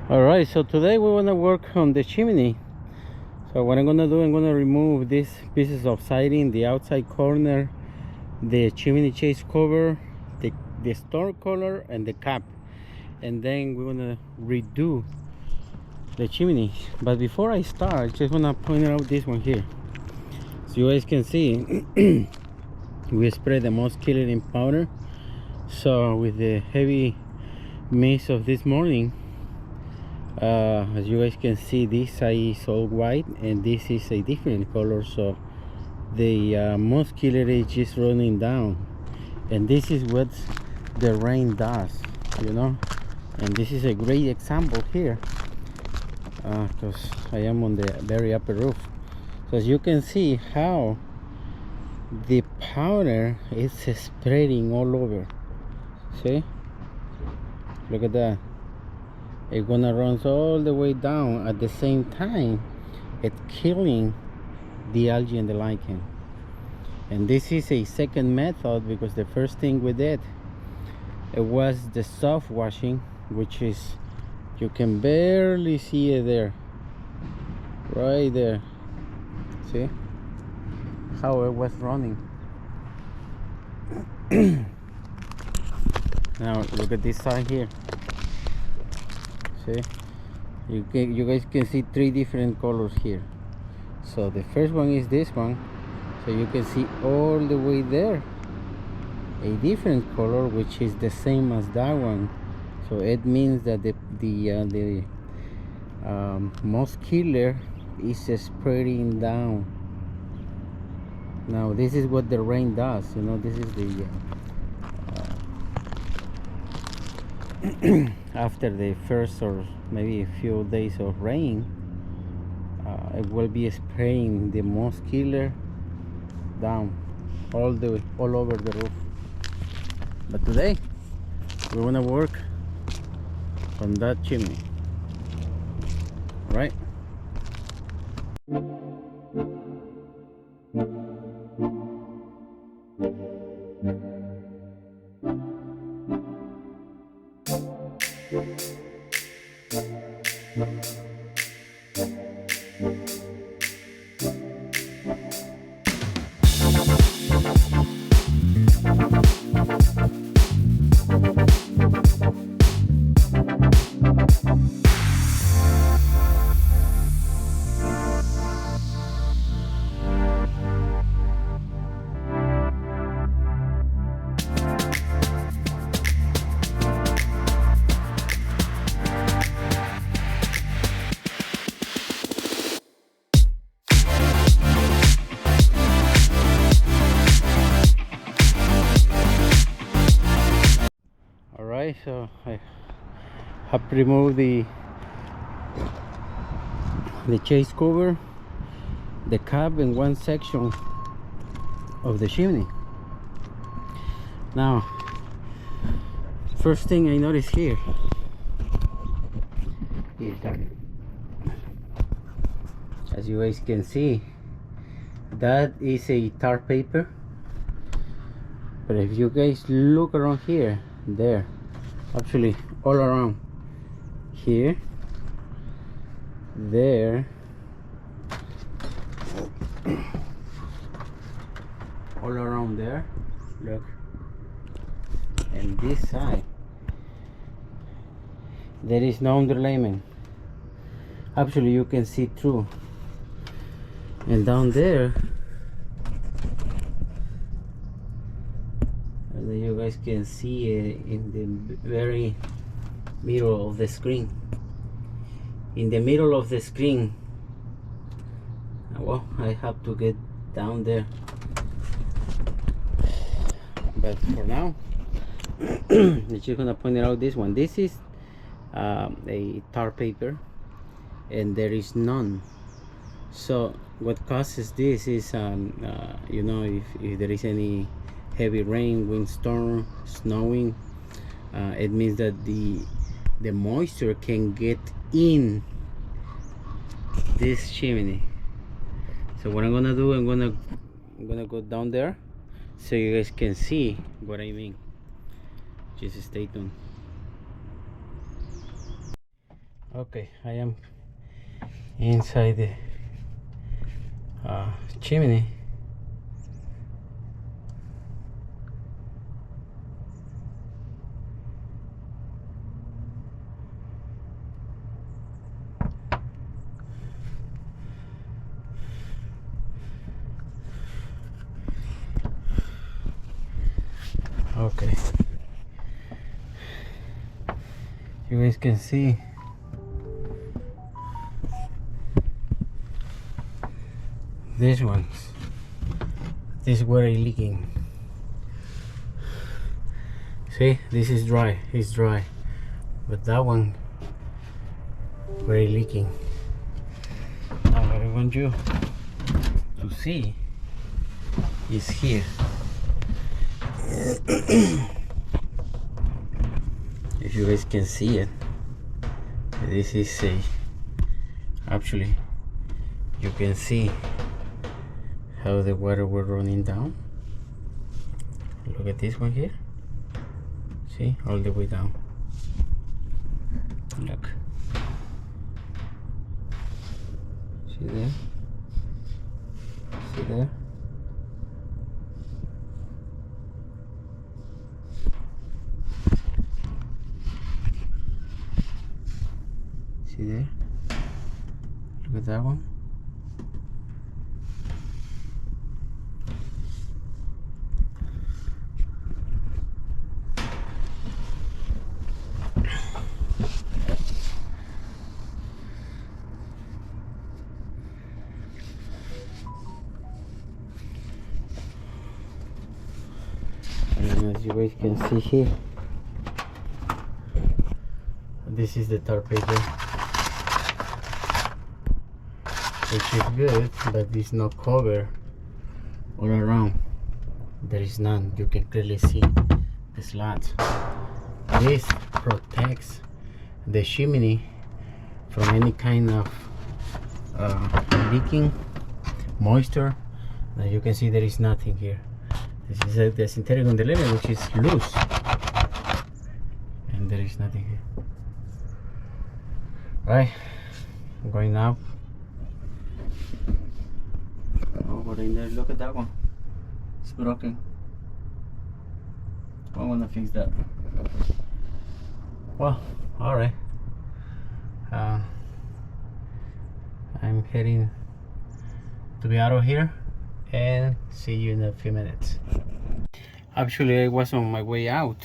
All right, so today we want to work on the chimney. So what I'm gonna do, I'm gonna remove these pieces of siding, the outside corner, the chimney chase cover, the storm color, and the cap, and then we're gonna redo the chimney. But before I start, I just wanna point out this one here, so you guys can see. We spray the moss killing powder. So with the heavy mist of this morning, as you guys can see, this side is all white and this is a different color, so the moss killer is just running down, and this is what the rain does, you know. And this is a great example here, because I am on the very upper roof. So as you can see how the powder is spreading all over. See, look at that. It's gonna run all the way down. At the same time, it's killing the algae and the lichen. And this is a second method, because the first thing we did, it was the soft washing, which is, you can barely see it there, right there. See how it was running. Now look at this side here. See, you guys can see three different colors here. So the first one is this one, so you can see all the way there a different color, which is the same as that one. So it means that the moss killer is spreading down. Now this is what the rain does, you know. This is the after the first or maybe a few days of rain, it will be spraying the moss killer down all over the roof. But today we want to work on that chimney, right? So I have removed the chase cover, the cap, and one section of the chimney. Now, first thing I notice here is that, as you guys can see, that is a tar paper. But if you guys look around here, there, actually all around here, there, all around there, look, and this side there is no underlayment. Actually you can see through, and down there, you guys can see in the very middle of the screen. In the middle of the screen, well, I have to get down there, but for now I'm just gonna point out this one. This is a tar paper, and there is none. So what causes this is you know, if there is any heavy rain, windstorm, snowing, it means that the moisture can get in this chimney. So what I'm gonna do, I'm gonna go down there so you guys can see what I mean. Just stay tuned. Okay, I am inside the chimney. Okay, you guys can see these ones. This is where it's leaking. See, this is dry, it's dry, but that one very leaking. Now what I want you to see is here. If you guys can see it, this is actually you can see how the water was running down. Look at this one here. See, all the way down. Look. See there? See there? See there? Look at that one. And as you guys can see here, this is the tarp here, which is good, but it's not covered all around. There is none. You can clearly see the slats. This protects the chimney from any kind of leaking, moisture. Now you can see there is nothing here. This is the synthetic on the level, which is loose, and there is nothing here. Right, I'm going now. Over in there, look at that one. It's broken. I want to fix that. Well, alright. I'm heading to be out of here and see you in a few minutes. Actually, I was on my way out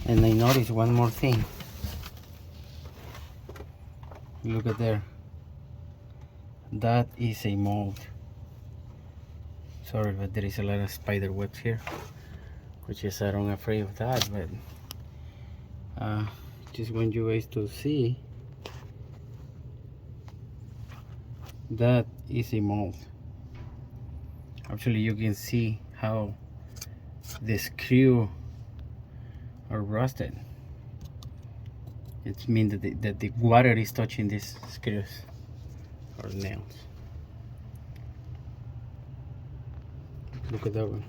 and I noticed one more thing. Look at there. That is a mold. Sorry, but there is a lot of spider webs here, which is I'm afraid of that, but just want you guys to see that is a mold. Actually, you can see how the screw are rusted. It means that the water is touching these screws or nails. Look at that one.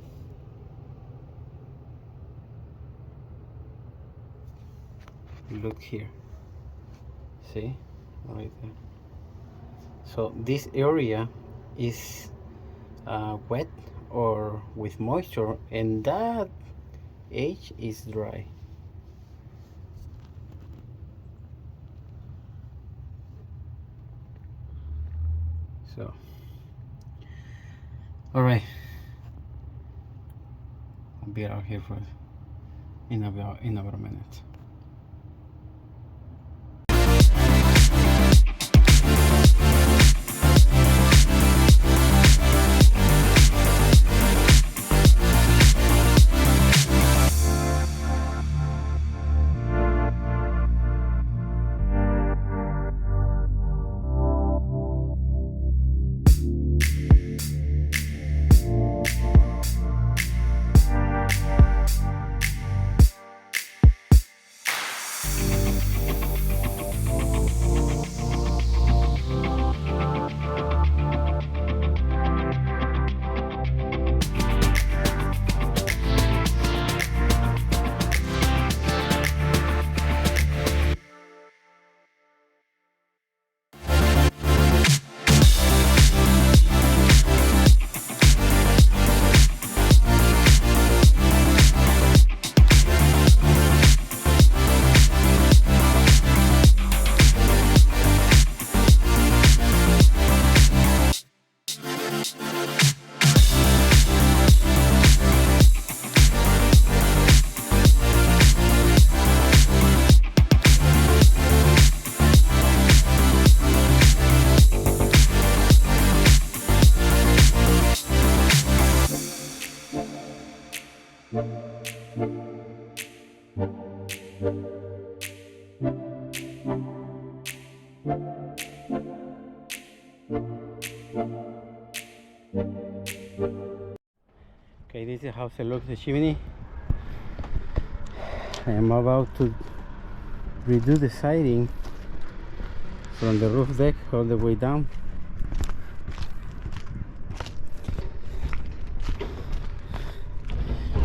Look here. See? Right there. So this area is wet or with moisture, and that edge is dry. So, all right, I'll be out here for in about a minute. Okay, this is how it looks, the chimney. I am about to redo the siding from the roof deck all the way down.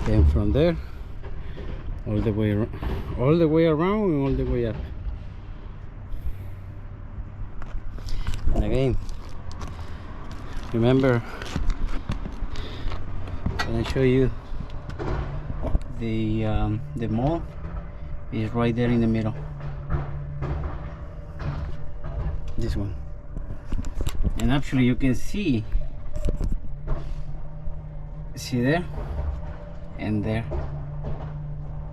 And from there all the way around and all the way up. And again, remember when I show you the mall is right there in the middle, this one. And actually you can see there and there,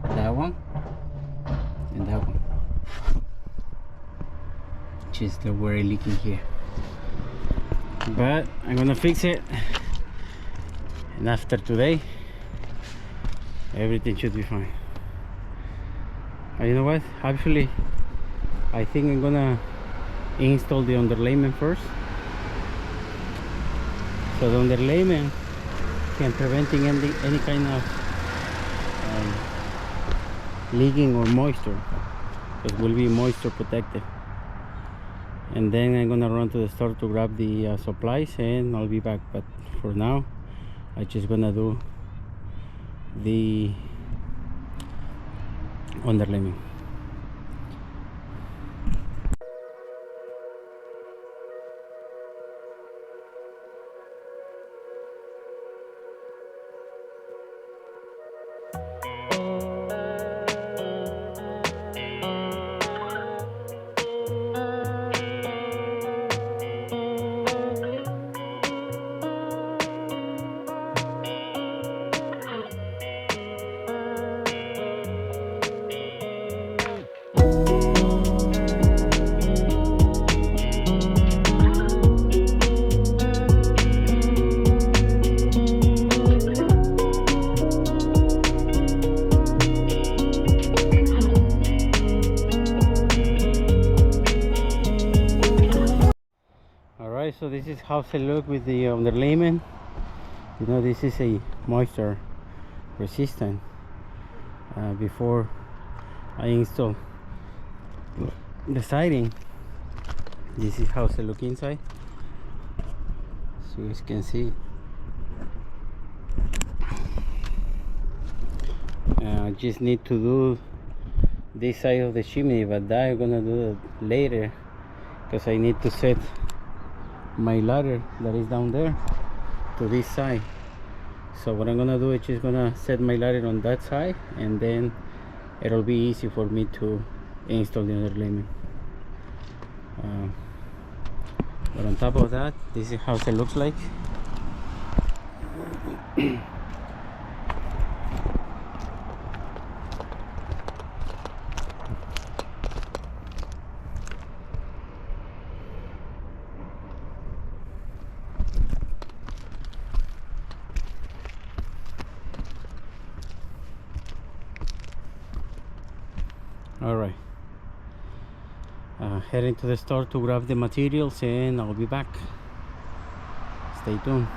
that one and that one, just the water leaking here. But I'm gonna fix it, and after today everything should be fine. And you know what, actually I think I'm gonna install the underlayment first, so the underlayment can preventing any kind of leaking or moisture. It will be moisture protected. And then I'm gonna run to the store to grab the supplies, and I'll be back. But for now I'm just gonna do the underlayment. So this is how it look with the underlayment. You know, this is a moisture resistant. Before I install the siding, this is how it look inside. So you can see, I just need to do this side of the chimney, but that I'm gonna do it later because I need to set my ladder that is down there to this side. So what I'm gonna do is just gonna set my ladder on that side, and then it'll be easy for me to install the underlayment. But on top of that, this is how it looks like. All right, heading to the store to grab the materials, and I'll be back. Stay tuned.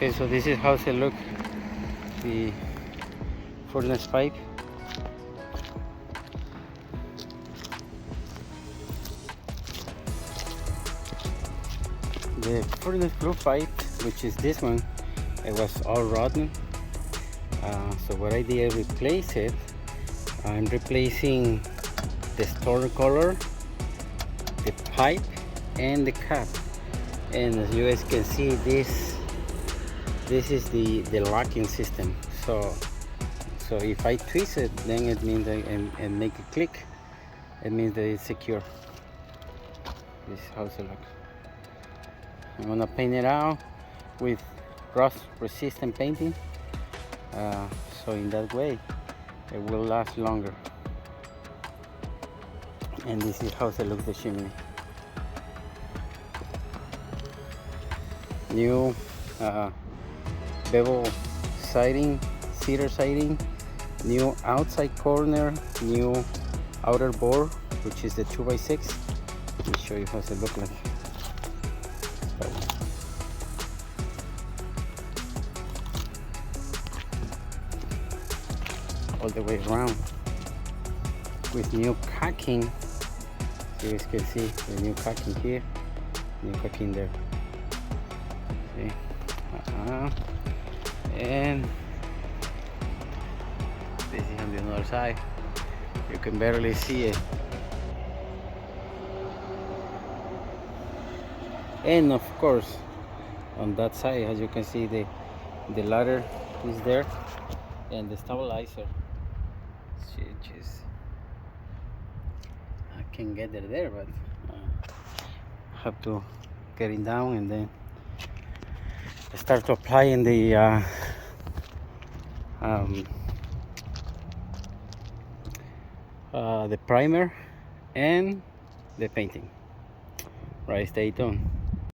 Okay, so this is how it look, the furnace pipe. The furnace blue pipe, which is this one, it was all rotten. So what I did, I replace it. I'm replacing the storm color, the pipe, and the cap. And as you guys can see, this is the locking system. So if I twist it, then it means and make a click, it means that it's secure. This is how it looks. I'm gonna paint it out with rust resistant painting, so in that way it will last longer. And this is how it looks, the chimney. New bevel siding, cedar siding, new outside corner, new outer board, which is the 2x6. Let me show you how it looks like. All the way around with new caulking. You guys can see the new caulking here, new caulking there. See? And this is on the other side. You can barely see it. And of course, on that side, as you can see, the ladder is there, and the stabilizer. I can get it there, but have to get it down and then start to applying the primer and the painting. Right, stay tuned.